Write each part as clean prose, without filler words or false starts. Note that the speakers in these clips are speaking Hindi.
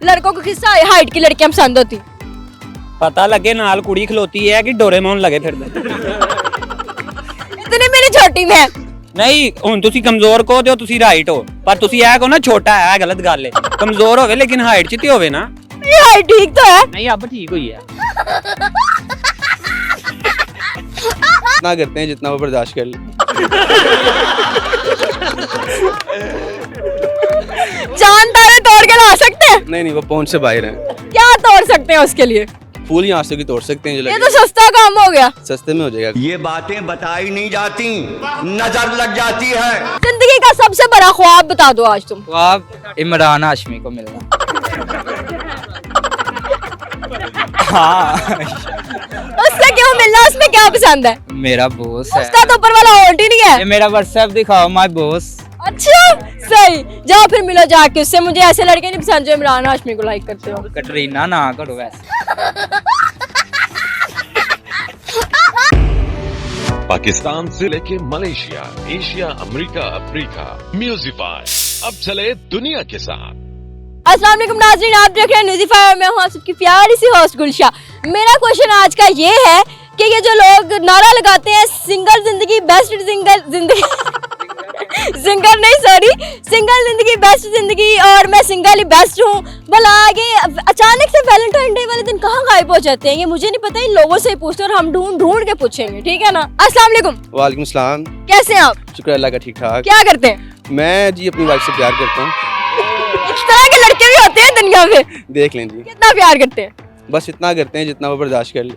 लड़कों को किस हाइट की लड़कियां पसंद होती? पता लगे नाल कुड़ी खलोती है कि डोरेमोन लगे फिर इतनी मेरी छोटी मैं नहीं हुन तुसी कमजोर को जो तुसी राइट हो पर तुसी ऐ को ना छोटा है गलत गल है कमजोर होवे लेकिन हाइट च ते होवे ना मेरी हाइट ठीक तो है। नहीं अब ठीक हुई है इतना करते हैं जितना वो बर्दाश्त कर ले। चांद तारे तोड़ के ला सकते हैं? नहीं वो पहुंच से बाहर हैं। क्या तोड़ सकते हैं उसके लिए? फूल यहाँ से भी तोड़ सकते हैं जो ये लगे। तो सस्ता काम हो गया। सस्ते में हो जाएगा। ये बातें बताई नहीं जाती, नजर लग जाती है। जिंदगी का सबसे बड़ा ख्वाब बता दो आज तुम। ख्वाब इमरान हाशमी को मिलना। हाँ उससे क्यों मिलना? उसमें क्या पसंद है? मेरा बॉस है। उसका तो ऊपर वाला होल्ड ही नहीं ये है। मेरा व्हाट्सएप दिखाओ माय बॉस। अच्छा सही, जाओ फिर मिलो जाके उससे। मुझे ऐसे लड़के नहीं पसंद जो इमरान हाशमी को लाइक करते हो। कटरीना ना करो वैसे। पाकिस्तान से लेके मलेशिया, एशिया, अमेरिका, अफ्रीका, म्यूजिफाई अब चले दुनिया के साथ। अस्सलाम वालेकुम नाज़रीन, आप देख रहे हैं न्यूज़ीफाई। मैं हूं आप सबकी प्यारी सी होस्ट गुलशा। मेरा क्वेश्चन आज का ये है कि ये जो लोग नारा लगाते हैं सिंगल जिंदगी बेस्ट जिंदगी सिंगल नहीं सॉरी सिंगल जिंदगी बेस्ट जिंदगी और मैं सिंगल ही बेस्ट हूँ, भला आगे अचानक से वैलेंटाइन डे वाले दिन कहाँ गायब हो जाते हैं ये मुझे नहीं पता। इन लोगों से पूछते और हम ढूंढ के पूछेंगे, ठीक है ना। अस्सलाम वालेकुम। वालेकुम सलाम। कैसे हैं आप? शुक्र अल्लाह का, ठीक ठाक। क्या करते हैं? मैं जी अपनी वाइफ से प्यार करता हूँ। इस तरह के लड़के भी होते हैं दुनिया में? देख लें जी। कितना प्यार करते हैं? बस इतना करते हैं जितना वो बर्दाश्त कर ले।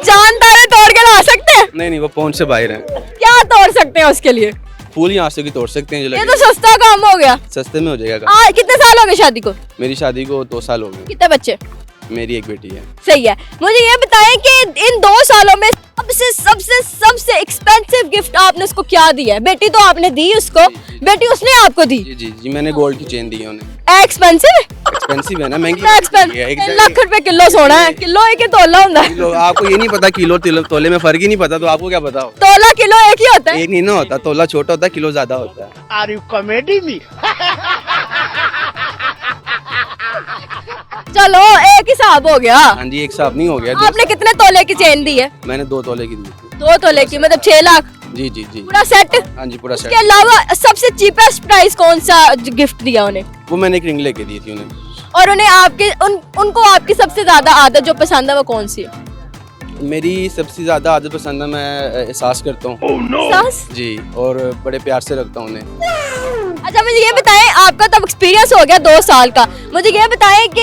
चांद तारे तोड़ के ला सकते हैं? नहीं वो पहुंच से बाहर हैं। क्या तोड़ सकते हैं उसके लिए? फूल यहाँ से भी तोड़ सकते हैं जो ये लगे। तो सस्ता काम हो गया। सस्ते में हो जाएगा काम। कितने साल हो गए शादी को? मेरी शादी को 2 साल हो गए। कितने बच्चे? मेरी एक बेटी है। सही है। मुझे ये बताएं कि इन 2 सालों में सबसे सबसे सबसे एक्सपेंसिव गिफ्ट आपने उसको क्या दिया है? बेटी तो आपने दी उसको, बेटी उसने आपको दी। जी मैंने गोल्ड की चेन दी है उन्हें। एक्सपेंसिव? एक्सपेंसिव है ना, महंगी एक्सपेंसिव। 3 लाख रुपए किलो सोना है। किलो एक ही तोला होता है। किलो आपको ये नहीं पता, किलो तोले में फर्क ही नहीं पता, तो आपको क्या पता हो? तोला किलो एक ही होता है। एक नहीं ना होता, तोला छोटा होता है, किलो ज्यादा होता है। Are you comedy me? चलो एक हिसाब हो गया। हाँ जी, एक साहब नहीं हो गया। आपने कितने तोले की चेन दी है? मैंने 2 तोले की दी थी। 2 तोले की मतलब 6 लाख? जी पूरा सेट? हाँ जी पूरा इसके सेट। अलावा सबसे चीपेस्ट प्राइस कौन सा गिफ्ट दिया उन्हें? वो मैंने एक रिंग लेके दी थी उन्हें। और उन्हें आपके उनको आपकी सबसे ज्यादा आदत जो पसंद है वो कौन सी है? मेरी सबसे ज्यादा आदत पसंद है, मैं एहसास करता हूँ। सास? जी, और बड़े प्यार से रखता हूँ उन्हें। अच्छा मुझे ये बताएं, आपका तब एक्सपीरियंस हो गया 2 साल का, मुझे ये बताएं कि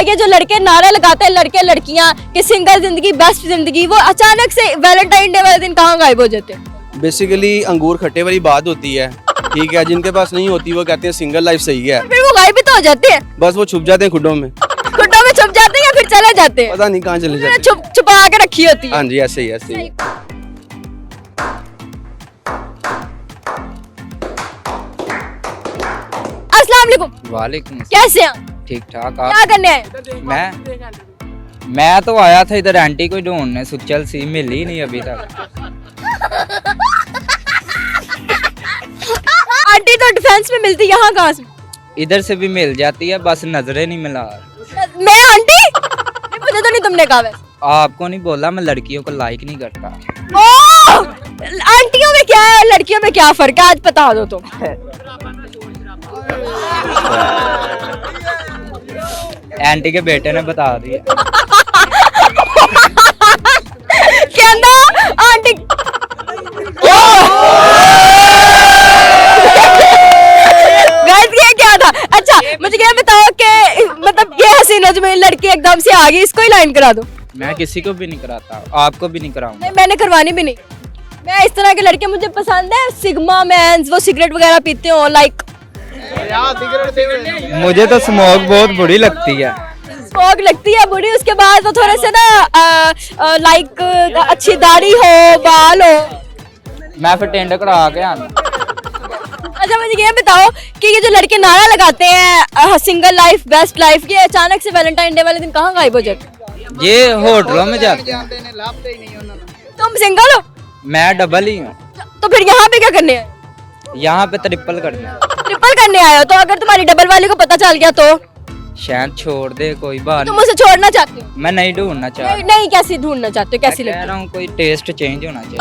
ये जो लड़के नारा लगाते हैं लड़के लड़कियां कि सिंगल जिंदगी बेस्ट जिंदगी, वो अचानक से वैलेंटाइन डे वाले दिन कहाँ गायब हो जाते हैं? बेसिकली अंगूर खट्टे वाली बात होती है, ठीक है। जिनके पास नहीं होती वो कहते हैं सिंगल लाइफ सही है। फिर वो गायब भी तो हो जाते हैं। बस वो छुप जाते हैं खुडों में। खुड्डों में छुप जाते हैं या फिर चले जाते हैं? पता नहीं कहाँ चले जाते हैं। छुपा के रखी होती है। हाँ जी, ऐसे ही। अस्सलाम वालेकुम। वालेकुम। कैसे हैं? ठीक ठाक। क्या करने आए? मैं तो आया था इधर आंटी को ढूंढने, सुचल सी मिली नहीं अभी तक। आंटी तो डिफेंस में मिलती, यहाँ कहाँ से? इधर से भी मिल जाती है, बस नजरें नहीं मिला। मैं आंटी? नहीं, मुझे तो नहीं तुमने कहा वैसे। आपको नहीं बोला, मैं लड़कियों को लाइक नहीं करता। ओह, आंटियों में क्या है और लड़कियों में क्या फर्क है आज बता दो तुम। आंटी के बेटे ने बता दिया। कहना आंटी गलत किया क्या था? अच्छा मुझे ये बताओ कि मतलब ये हसीना जो मेरी लड़की एकदम से आ गई, इसको ही लाइन करा दो। मैं किसी को भी नहीं कराता, आपको भी नहीं कराऊंगा। नहीं मैंने करवानी भी नहीं। मैं इस तरह के लड़के मुझे पसंद है, सिग्मा मैंस, वो सिगरेट वगैरह पीते हो लाइक। मुझे तो स्मोक बहुत बुरी लगती है। स्मोक लगती है बुरी, उसके बाद वो थोड़े से ना लाइक अच्छी दाढ़ी हो, बाल हो। मैं फिर टेंडर करा के आना। अच्छा मुझे ये बताओ कि ये जो लड़के नारा लगाते हैं सिंगल लाइफ बेस्ट लाइफ, ये अचानक से वैलेंटाइन डे वाले दिन कहाँ गायब हो जाते हैं? ये होटलों में जाते हैं। तुम सिंगल हो? मैं डबल ही हूँ। तो फिर यहाँ पे क्या करने हैं? यहाँ पे ट्रिपल करना है। ट्रिपल करने आए हो, तो अगर तुम्हारी डबल वाली को पता चल गया तो शायद छोड़ दे, कोई बात तुम नहीं। उसे छोड़ना चाहते हो? मैं नहीं ढूंढना चाह नहीं, नहीं, कैसी ढूंढना चाहते हो, कैसी मैं कह लगती रहा हूँ कोई टेस्ट चेंज होना चाहिए।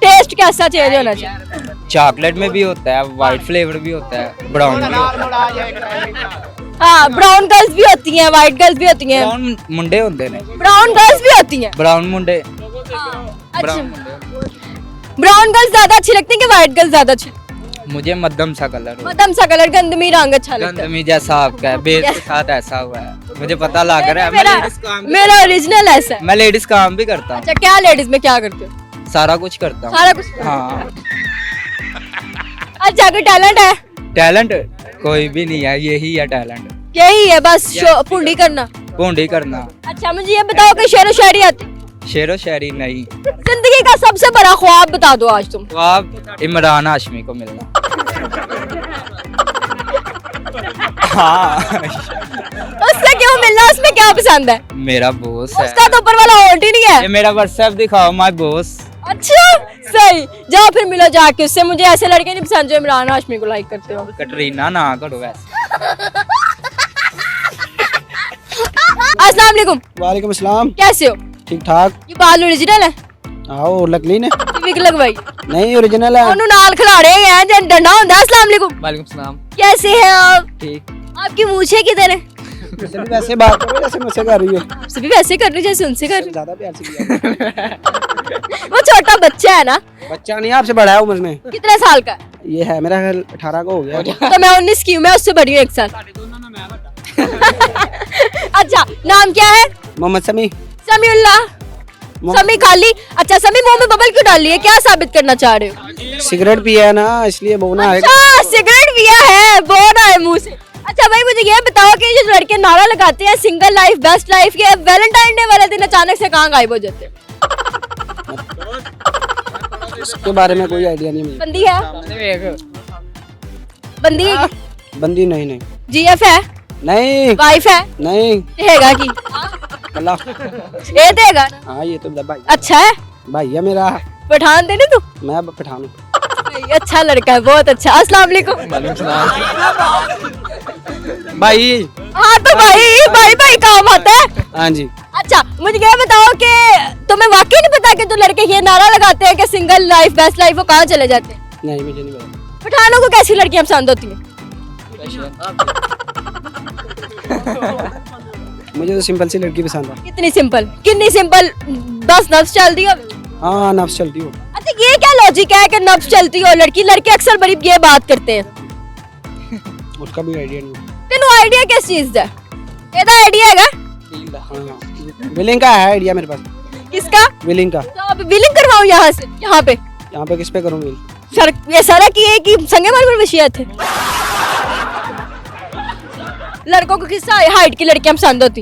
टेस्ट कैसा चेंज होना चाहिए? चॉकलेट में भी होता है, वाइट फ्लेवर भी होता है, ब्राउन भी होता है। हाँ, ब्राउन गर्ल्स भी होती हैं, व्हाइट गर्ल्स भी होती हैं, ब्राउन मुंडे होते ने, ब्राउन गर्ल्स भी होती हैं। ब्राउन मुंडे, अच्छा, ब्राउन मुंडे। ब्राउन गर्ल्स ज्यादा अच्छी लगती हैं कि व्हाइट गर्ल्स ज्यादा अच्छी? मुझे मध्यम सा कलर हो, मध्यम सा कलर, गंदमी रंग अच्छा लगता है। गंदमी जैसा आपका है, बेस के साथ ऐसा हुआ है, मुझे पता लग रहा है। मेरा मेरा ओरिजिनल ऐसा है। मैं लेडीज काम भी करता हूँ, अच्छा, क्या लेडीज में क्या करते हो? सारा कुछ करता हूँ। सारा कुछ? हाँ, अच्छा, कोई टैलेंट है? टैलेंट कोई भी नहीं है, यही है टैलेंट, यही है बस, पुंडी करना। पूंडी करना। अच्छा, मुझे ये बताओ कि शेरो शायरी आती? शेरो शायरी नहीं। जिंदगी का सबसे बड़ा ख्वाब बता दो आज तुम। तो आप इमरान हाशमी को मिलना। हाँ, उससे क्यों मिलना, उसमें क्या पसंद है? मेरा बॉस है। उसका तो ऊपर वाला होल्ड ही नहीं ये है। मेरा व्हाट्सएप दिखाओ, माय बॉस। अच्छा, सही, जाओ फिर मिलो जाके उससे। मुझे ऐसे लड़के नहीं पसंद जो इमरान हाशमी को लाइक करते हो। कटरीना ना करो वैसे। अस्सलाम वालेकुम। वालेकुम अस्सलाम। कैसे हो? ठीक ठाक। ये बाल ओरिजिनल है? आओ लकली ने विग लगवाई? नहीं ओरिजिनल है। ਉਹਨੂੰ ਨਾਲ ਖਿਲਾੜੇ हैं जन डंडा ਹੁੰਦਾ है। अस्सलाम वालेकुम। वालेकुम सलाम। कैसे हैं आप? ठीक। आपकी मूछें किधर है? मुझसे भी वैसे बात करो जैसे मुझसे कर रही हो। आपसे भी वैसे कर रही जैसे उनसे कर रही। ज्यादा प्यार से किया। वो छोटा बच्चा है ना? बच्चा नहीं, आपसे बड़ा है उम्र में। कितने साल का है? ये है मेरा ख्याल 18 का हो गया। तो मैं 19 की हूँ, मैं उससे बड़ी हूँ 1 साल। अच्छा, नाम क्या है? मोहम्मद समी। समीउल्लाह। समी खाली। अच्छा, समी मुंह में बबल क्यों डाल रही है, क्या साबित करना चाह रहे हो? सिगरेट पिया है ना, इसलिए बोना है। अच्छा, सिगरेट पिया है, बोना है मुंह से। अच्छा भाई, मुझे ये बताओ कि जो लड़के नारा लगाते हैं सिंगल लाइफ बेस्ट लाइफ, ये वैलेंटाइन डे वाले दिन अचानक से कहाँ गायब हो जाते हैं? इसके बारे में कोई आइडिया नहीं मुझे। बंदी है? बंदी? बंदी नहीं नहीं जीएफ है? नहीं वाइफ है? नहीं। रहेगा की? अल्लाह। ये देगा ना? हाँ ये तो भाई अच्छा है? भाई है मेरा। पठान देने तू? मैं अब पठान हूँ। नहीं, अच्छा लड़का है, बहुत अच्छा। अस्सलाम वालेकुम। भाई। हाँ तो भाई भाई काम आता है। हाँ जी। अच्छा, मुझे ये बताओ कि तुम्हें वाकई नहीं पता कि जो लड़के ये नारा लगाते हैं कि सिंगल लाइफ बेस्ट लाइफ, वो कहाँ चले जाते हैं? नहीं मुझे नहीं पता। पठानों को कैसी लड़कियां पसंद होती हैं? मुझे तो सिंपल सी लड़की पसंद है। कितनी सिंपल? कितनी सिंपल? बस नफ्स चलती हो? हाँ नफ्स चलती हो। अच्छा, ये क्या लॉजिक है कि नफ्स चलती हो लड़की? लड़के अक्सर बड़ी ये बात करते हैं। उसका भी आइडिया नहीं। तेनू आइडिया किस चीज दा? ਇਹਦਾ आइडिया हैगा? हाँ विलिंग का है आइडिया मेरे पास। किसका? विलिंग का। तो अब विलिंग करवाऊं यहाँ से? यहाँ पे यहाँ पे किस पे करूँ विल? सर, ये सारा की है कि संगे मार वशियत है। लड़कों को किस हाइट की लड़कियां पसंद होती?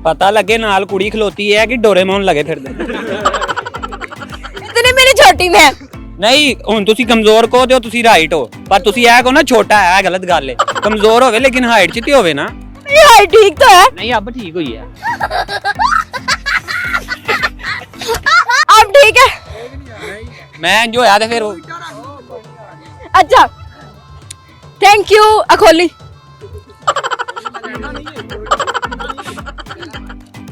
ਪਤਾ ਲੱਗੇ ਨਾਲ ਕੁੜੀ ਖਲੋਤੀ ਹੈ ਕਿ ਡੋਰੇਮੋਨ ਲਗੇ ਫਿਰਦੇ। इतनी मेरी छोटी में है। ਨਹੀਂ ਹੁਣ ਤੁਸੀਂ ਕਮਜ਼ੋਰ ਕਹੋ ਤੇ ਤੁਸੀਂ ਰਾਈਟ ਹੋ, ਪਰ ਤੁਸੀਂ ਇਹ ਕਹੋ ਨਾ ਛੋਟਾ ਹੈ, ਗਲਤ ਗੱਲ ਹੈ। ਕਮਜ਼ੋਰ ਹੋਵੇ ਲੇਕਿਨ ਹਾਈਟ 'ਚ ਤੇ ਹੋਵੇ ਨਾ। मेरी हाइट ठीक तो है। ਨਹੀਂ अब ਠੀਕ ਹੋਈ ਹੈ। अब ठीक है। ਮੈਂ ਜੋ ਹੋਇਆ ਤੇ ਫਿਰ अच्छा, थैंक यू अखोली।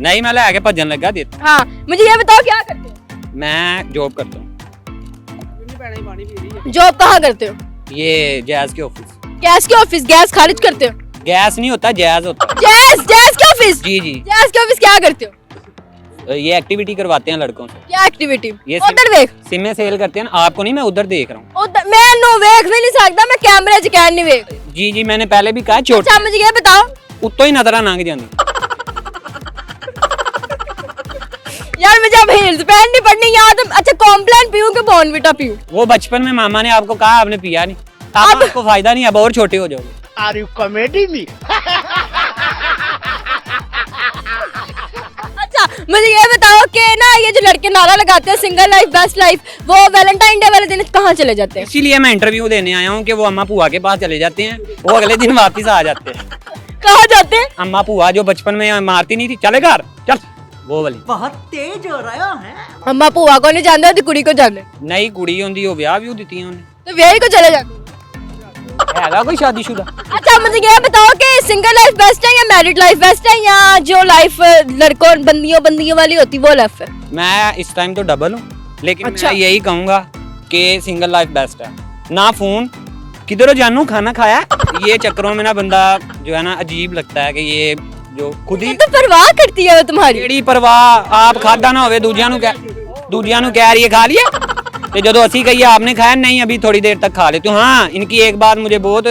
नहीं मैं ਲੈ ਕੇ ਭੱਜਣ ਲੱਗਾ ਦੇ। हाँ, मुझे ये बताओ क्या करते हो? मैं जॉब करता हूँ। जॉब कहाँ करते हो? ये जैज के ऑफिस। गैस के ऑफिस? गैस खारिज करते हो? गैस नहीं होता, जैज होता है। जैस के ऑफिस? जी जी। गैस के ऑफिस क्या करते हो? ये एक्टिविटी करवाते हैं लड़कों से। क्या एक्टिविटी? ये उधर वेख। सिम में सेल करते हैं ना, आपको नहीं, मैं उधर देख रहा हूँ। मैं नो वेख भी नहीं सकता, मैं कैमरे च कैन नहीं वेख। जी जी मैंने पहले भी कहा छोटा। अच्छा, मुझे ये बताओ, उत्तो ही नजर लंघ जाती। यार मुझे अब हील्स पहननी पड़नी यहाँ तो। अच्छा, कॉम्प्लान पीऊं कि बॉर्नविटा पीऊं? वो बचपन में मामा ने आपको कहा, आपने पिया नहीं। अब आपको फायदा नहीं, अब और छोटे हो जाओगे। अच्छा, मुझे ये बताओ कि ना ये जो लड़के नारा लगाते हैं सिंगल लाइफ बेस्ट लाइफ, वो वैलेंटाइन डे वाले दिन कहाँ चले जाते हैं? इसीलिए मैं इंटरव्यू देने आया हूँ कि वो अम्मा पुआ के पास चले जाते हैं, वो अगले दिन वापिस आ जाते हैं। कहाँ जाते हैं? अम्मा पुआ जो बचपन में मारती नहीं थी, चले घर चल। वो वाली अम्मा भूआ को नहीं जानते होती कुड़ी को जानते नहीं कुड़ी होंदी वो ब्याह भी दित्तियां उन्हें तो व्याही को चले जाते हैगा कोई शादीशुदा अच्छा मुझे ये बताओ कि सिंगल लाइफ बेस्ट है या मैरिड लाइफ बेस्ट है या जो लाइफ लड़कों बंदियों वाली होती वो लाइफ है? मैं इस टाइम तो डबल हूँ लेकिन अच्छा। मैं यही कहूंगा कि सिंगल लाइफ बेस्ट है ना फोन किधर जानू खाना खाया ये चक्करों में ना बंदा जो है ना अजीब लगता है कि ये जो खुद ही ये तो परवाह करती है वो तुम्हारी। ਕਿਹੜੀ परवाह आप खादा ना होवे दूजियां ਨੂੰ कह रही है खा लिया तो जो ਅਸੀਂ कहिए आपने खाया नहीं अभी थोड़ी देर तक खा लेती हूँ। हाँ इनकी एक बात मुझे बहुत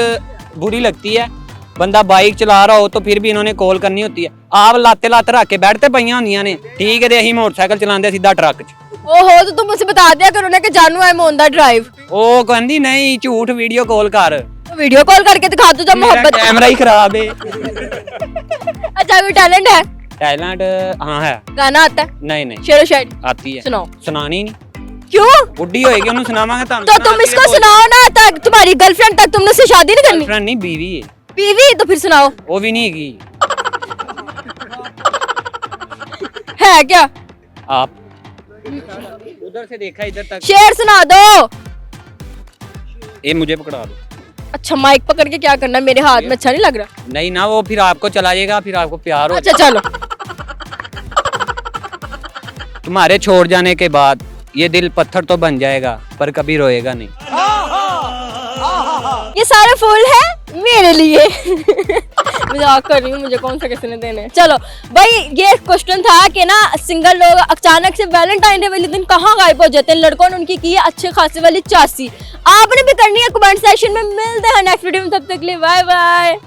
बुरी लगती है बंदा बाइक चला रहा हो तो फिर भी इन्होंने कॉल करनी होती है आप लाते रख के बैठ ते पईयां होंदियां ने ठीक है ते ਅਸੀਂ मोटरसाइकिल चलाते सीधा ट्रक च ओहो तो तुम मुझे बता दिया करो ना कि जानू I am on the drive. ਉਹ ਕਹਿੰਦੀ नहीं झूठ वीडियो कॉल कर तो वीडियो कॉल करके दिखा दो जब मोहब्बत। कैमरा ही खराब है अच्छा कोई टैलेंट है? टैलेंट हाँ है गाना आता है? नहीं नहीं शेरो शायरी आती है सुनाओ। सुनानी नहीं क्यों? बुढ़ी होएगी उन्हें सुनावांगे तो तुम इसको सुनाओ ना तक तुम्हारी गर्लफ्रेंड तक तुमने उससे शादी नहीं करनी? गर्लफ्रेंड नहीं बीवी है बीवी तो फिर सुनाओ। वो भी नहीं हैगी है क्या? आप उधर से देखा इधर तक शेर सुना दो। ये मुझे पकड़ा दो अच्छा माइक पकड़ के क्या करना मेरे हाथ में अच्छा नहीं लग रहा। नहीं ना वो फिर आपको चलाएगा फिर आपको प्यार हो अच्छा चलो। तुम्हारे छोड़ जाने के बाद ये दिल पत्थर तो बन जाएगा पर कभी रोएगा नहीं। ये सारे फूल है मेरे लिए मजाक कर रही हूँ मुझे कौन सा किसी ने देने। चलो भाई ये क्वेश्चन था कि ना सिंगल लोग अचानक से वैलेंटाइन डे वाले दिन कहाँ गायब हो जाते हैं। लड़कों ने उनकी की है अच्छे खासे वाली चासी। आपने भी करनी है कमेंट सेक्शन में। मिलते हैं नेक्स्ट वीडियो में तब तक के लिए बाय बाय।